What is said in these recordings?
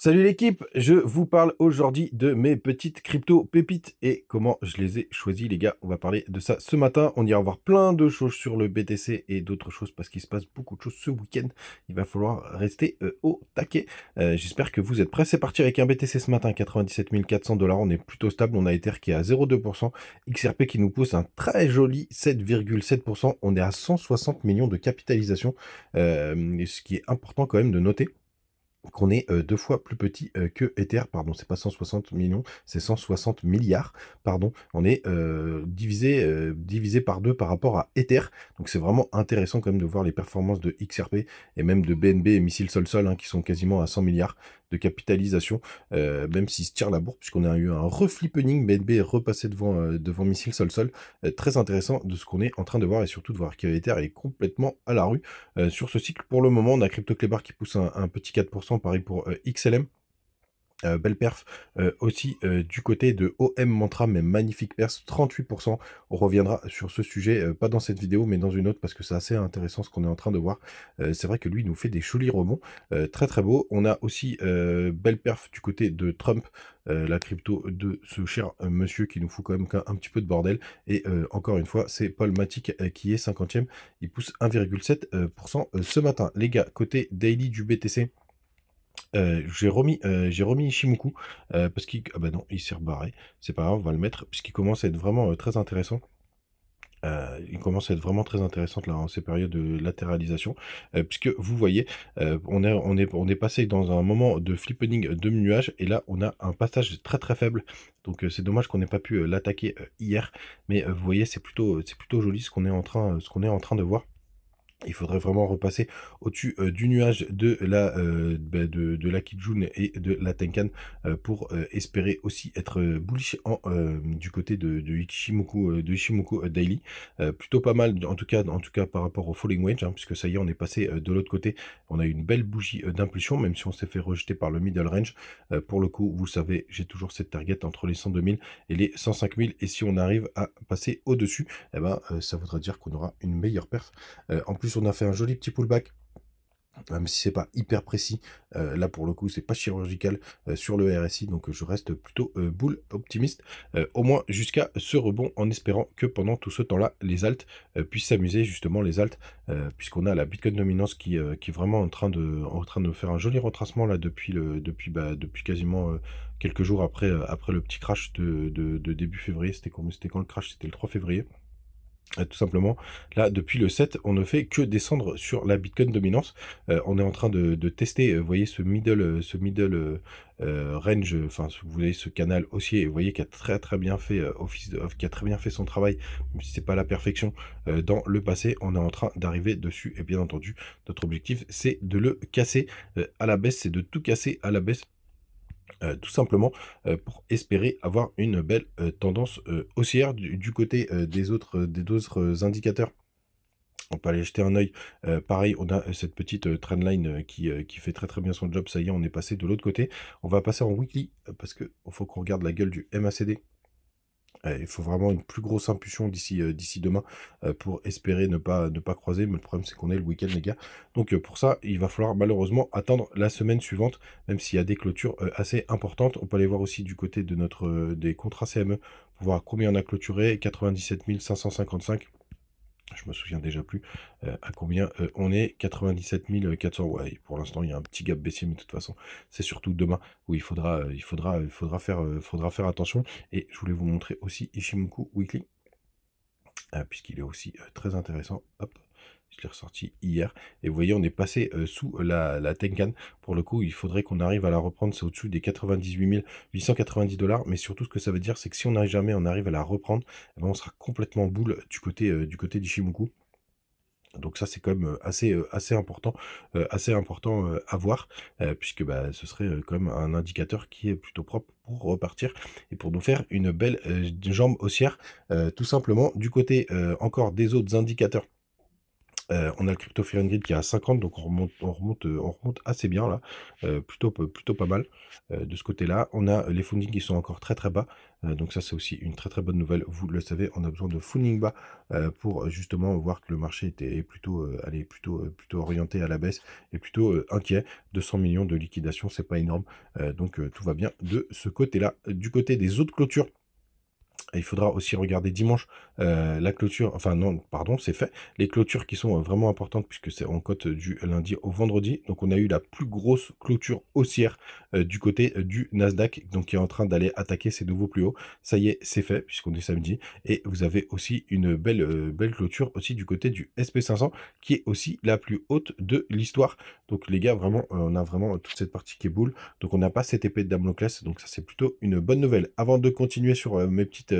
Salut l'équipe, je vous parle aujourd'hui de mes petites crypto pépites et comment je les ai choisies les gars. On va parler de ça ce matin. On ira voir plein de choses sur le BTC et d'autres choses parce qu'il se passe beaucoup de choses ce week-end. Il va falloir rester au taquet. J'espère que vous êtes prêts. C'est parti avec un BTC ce matin, 97 400 $. On est plutôt stable. On a Ether qui est à 0,2%. XRP qui nous pousse un très joli 7,7%. On est à 160 millions de capitalisation. Ce qui est important quand même de noter qu'on est 2 fois plus petit que Ether, pardon, c'est pas 160 millions, c'est 160 milliards, pardon. On est divisé par 2 par rapport à Ether, donc c'est vraiment intéressant quand même de voir les performances de XRP et même de BNB et Missile Sol hein, qui sont quasiment à 100 milliards de capitalisation, même s'ils se tirent la bourre, puisqu'on a eu un reflippening, BNB est repassé devant Missile Sol, très intéressant de ce qu'on est en train de voir, et surtout de voir que Ether est complètement à la rue sur ce cycle. Pour le moment, on a CryptoClebar qui pousse un petit 4%, pareil pour XLM. Belle perf aussi du côté de OM Mantra, mais magnifique perf, 38%. On reviendra sur ce sujet, pas dans cette vidéo, mais dans une autre, parce que c'est assez intéressant ce qu'on est en train de voir. C'est vrai que lui, il nous fait des jolis rebonds, très très beau. On a aussi belle perf du côté de Trump, la crypto de ce cher monsieur qui nous fout quand même un petit peu de bordel. Et encore une fois, c'est Paul Matic qui est 50e, il pousse 1,7% ce matin. Les gars, côté daily du BTC, j'ai remis Ishimoku, parce qu'il ah bah non, il s'est rebarré. C'est pas grave, on va le mettre puisqu'il commence à être vraiment, très intéressant. Il commence à être vraiment très intéressante là, en ces périodes de latéralisation, puisque vous voyez, on est passé dans un moment de flippening de nuages et là on a un passage très, très faible. Donc c'est dommage qu'on n'ait pas pu, l'attaquer, hier, mais vous voyez, c'est plutôt joli ce qu'on est en train de voir. Il faudrait vraiment repasser au-dessus du nuage de la Kijun et de la Tenkan pour espérer aussi être bullish du côté de Ichimoku Daily. Plutôt pas mal, en tout cas par rapport au falling wedge, hein, puisque ça y est, on est passé de l'autre côté. On a eu une belle bougie d'impulsion, même si on s'est fait rejeter par le middle range. Pour le coup, vous savez, j'ai toujours cette target entre les 102 000 et les 105 000. Et si on arrive à passer au-dessus, eh ben, ça voudra dire qu'on aura une meilleure perf. En plus, on a fait un joli petit pullback, même si c'est pas hyper précis. Là, pour le coup, c'est pas chirurgical sur le RSI, donc je reste plutôt bull optimiste, au moins jusqu'à ce rebond, en espérant que pendant tout ce temps-là, les alts puissent s'amuser, justement, les alts, puisqu'on a la Bitcoin Dominance qui est vraiment en train de faire un joli retracement là depuis quasiment quelques jours après le petit crash de début février. C'était quand le crash? C'était le 3 février. Tout simplement, là, depuis le 7, on ne fait que descendre sur la Bitcoin dominance. On est en train de tester, vous voyez, ce middle range, enfin, vous voyez, ce canal haussier, vous voyez, qui a très très bien fait qui a très bien fait son travail, même si c'est pas la perfection dans le passé. On est en train d'arriver dessus, et bien entendu, notre objectif, c'est de le casser à la baisse, c'est de tout casser à la baisse. Tout simplement pour espérer avoir une belle tendance haussière du côté des autres indicateurs. On peut aller jeter un œil. Pareil, on a cette petite trendline qui fait très très bien son job. Ça y est, on est passé de l'autre côté. On va passer en weekly parce qu'il faut qu'on regarde la gueule du MACD. Il faut vraiment une plus grosse impulsion d'ici demain pour espérer ne pas croiser. Mais le problème, c'est qu'on est le week-end, les gars. Donc pour ça, il va falloir malheureusement attendre la semaine suivante, même s'il y a des clôtures assez importantes. On peut aller voir aussi du côté de des contrats CME pour voir combien on a clôturé. 97 555. Je me souviens déjà plus à combien on est. 97 400. Ouais, pour l'instant, il y a un petit gap baissier, mais de toute façon, c'est surtout demain où il faudra faire attention. Et je voulais vous montrer aussi Ishimoku Weekly, puisqu'il est aussi très intéressant. Hop, je l'ai ressorti hier. Et vous voyez, on est passé sous la Tenkan. Pour le coup, il faudrait qu'on arrive à la reprendre. C'est au-dessus des 98 890 $. Mais surtout, ce que ça veut dire, c'est que si on n'arrive jamais, on arrive à la reprendre, eh ben, on sera complètement boule du côté d'Ishimoku. Donc ça, c'est quand même assez important à voir, puisque bah, ce serait quand même un indicateur qui est plutôt propre pour repartir et pour nous faire une belle jambe haussière, tout simplement. Du côté encore des autres indicateurs, On a le crypto Fear and Greed qui est à 50, donc on remonte assez bien là, plutôt pas mal, de ce côté-là. On a les fundings qui sont encore très, très bas, donc ça, c'est aussi une très, très bonne nouvelle. Vous le savez, on a besoin de funding bas, pour, justement voir que le marché est plutôt, allez, plutôt orienté à la baisse et plutôt, inquiet. 200 millions de liquidation, c'est pas énorme, donc tout va bien de ce côté-là. Du côté des autres clôtures, il faudra aussi regarder dimanche, la clôture, enfin non, pardon, c'est fait. Les clôtures qui sont, vraiment importantes puisque c'est en cote du lundi au vendredi. Donc on a eu la plus grosse clôture haussière, du côté, du Nasdaq, donc qui est en train d'aller attaquer ses nouveaux plus hauts. Ça y est, c'est fait puisqu'on est samedi et vous avez aussi une belle clôture aussi du côté du SP500 qui est aussi la plus haute de l'histoire. Donc les gars, vraiment, on a vraiment toute cette partie qui est boule. Donc on n'a pas cette épée de Damoclès, donc ça c'est plutôt une bonne nouvelle. Avant de continuer sur mes petites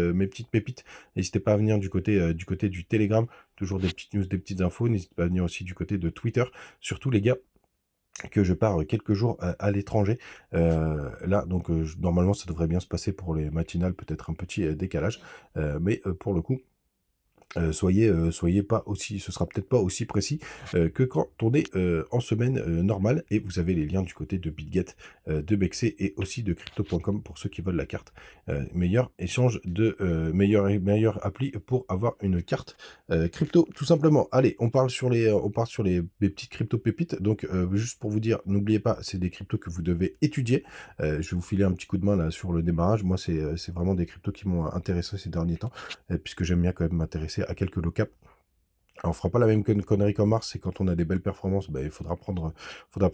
pépites, n'hésitez pas à venir du côté du Telegram, toujours des petites news, des petites infos. N'hésitez pas à venir aussi du côté de Twitter, surtout les gars que je pars quelques jours à l'étranger. Là, donc normalement ça devrait bien se passer pour les matinales, peut-être un petit décalage, mais pour le coup, soyez pas aussi, ce sera peut-être pas aussi précis, que quand on est, en semaine, normale, et vous avez les liens du côté de Bitget, de Bexé et aussi de crypto.com pour ceux qui veulent la carte. Meilleur échange de, meilleure appli pour avoir une carte, crypto tout simplement. Allez, on part sur les petites crypto pépites. Donc, juste pour vous dire, n'oubliez pas, c'est des cryptos que vous devez étudier. Je vais vous filer un petit coup de main là sur le démarrage. Moi, c'est vraiment des cryptos qui m'ont intéressé ces derniers temps, puisque j'aime bien quand même m'intéresser à quelques low cap. Alors, on fera pas la même connerie qu'en mars, c'est quand on a des belles performances, bah, il faudra prendre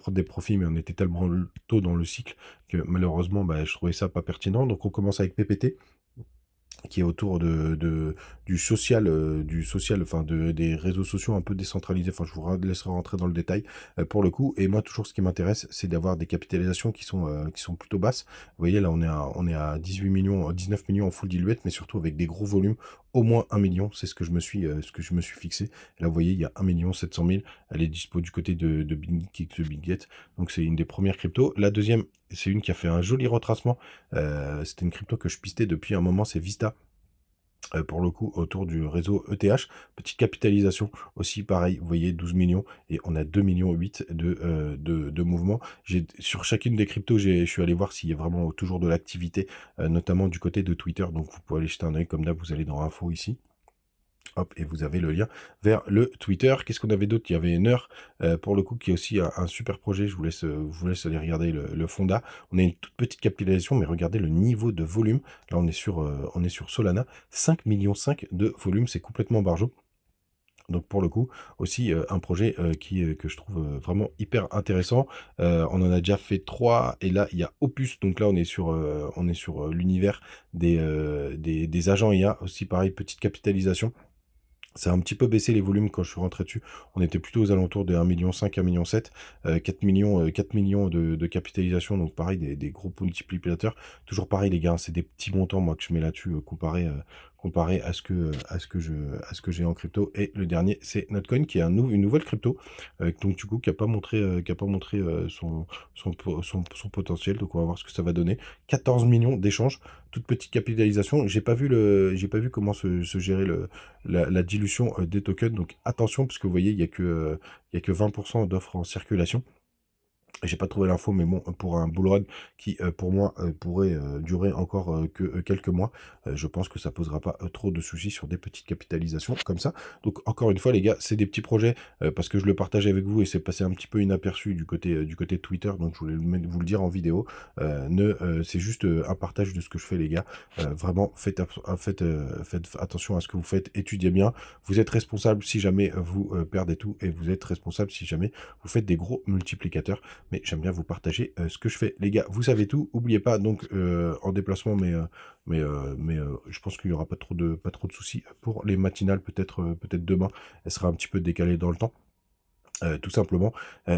des profits, mais on était tellement tôt dans le cycle que malheureusement, bah, je trouvais ça pas pertinent. Donc on commence avec PPT, qui est autour du social, enfin des réseaux sociaux un peu décentralisés. Enfin, je vous laisserai rentrer dans le détail pour le coup. Et moi, toujours, ce qui m'intéresse, c'est d'avoir des capitalisations qui sont plutôt basses. Vous voyez, là, on est à 18 millions, 19 millions en full diluette, mais surtout avec des gros volumes, au moins 1 million. C'est ce que je me suis fixé. Et là, vous voyez, il y a 1 700 000. Elle est dispo du côté de Bitget. Donc, c'est une des premières cryptos. La deuxième, c'est une qui a fait un joli retracement. C'était une crypto que je pistais depuis un moment, c'est Vista. Pour le coup, autour du réseau ETH, petite capitalisation aussi, pareil, vous voyez, 12 millions, et on a 2,8 millions de mouvements. Sur chacune des cryptos, je suis allé voir s'il y a vraiment toujours de l'activité, notamment du côté de Twitter, donc vous pouvez aller jeter un œil, comme d'hab, vous allez dans Info ici. Hop, et vous avez le lien vers le Twitter. Qu'est-ce qu'on avait d'autre? Il y avait une heure, pour le coup, qui est aussi un super projet. Je vous laisse aller regarder le Fonda. On a une toute petite capitalisation, mais regardez le niveau de volume. Là, on est sur Solana. 5,5 millions de volume, c'est complètement barjo. Donc pour le coup, aussi un projet que je trouve vraiment hyper intéressant. On en a déjà fait 3 et là, il y a Opus. Donc là, on est sur l'univers des agents IA. Aussi pareil, petite capitalisation. Ça a un petit peu baissé les volumes quand je suis rentré dessus. On était plutôt aux alentours de 1,5 million, 1,7 million, 4 millions de capitalisation. Donc pareil, des gros multiplicateurs. Toujours pareil, les gars, c'est des petits montants, moi, que je mets là-dessus, comparé à ce que j'ai en crypto. Et le dernier, c'est Notcoin, qui est une nouvelle crypto, donc du coup, qui a pas montré son potentiel. Donc on va voir ce que ça va donner. 14 millions d'échanges, toute petite capitalisation. J'ai pas vu comment se gérer la dilution des tokens. Donc attention, parce que vous voyez, il y a que 20% d'offres en circulation. J'ai pas trouvé l'info, mais bon, pour un bull run qui, pour moi, pourrait durer encore que quelques mois, je pense que ça posera pas trop de soucis sur des petites capitalisations comme ça. Donc, encore une fois, les gars, c'est des petits projets, parce que je le partage avec vous et c'est passé un petit peu inaperçu du côté de Twitter, donc je voulais vous le dire en vidéo. C'est juste un partage de ce que je fais, les gars. Vraiment, faites attention à ce que vous faites, étudiez bien. Vous êtes responsable si jamais vous perdez tout, et vous êtes responsable si jamais vous faites des gros multiplicateurs. Mais j'aime bien vous partager ce que je fais. Les gars, vous savez tout. N'oubliez pas, donc, en déplacement, mais je pense qu'il n'y aura pas trop de soucis pour les matinales. Peut-être demain, elle sera un petit peu décalée dans le temps. Tout simplement,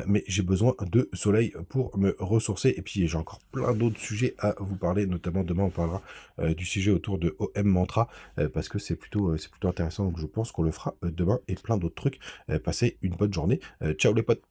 mais j'ai besoin de soleil pour me ressourcer, et puis j'ai encore plein d'autres sujets à vous parler, notamment demain on parlera du sujet autour de OM Mantra, parce que c'est plutôt intéressant, donc je pense qu'on le fera demain, et plein d'autres trucs. Passez une bonne journée, ciao les potes.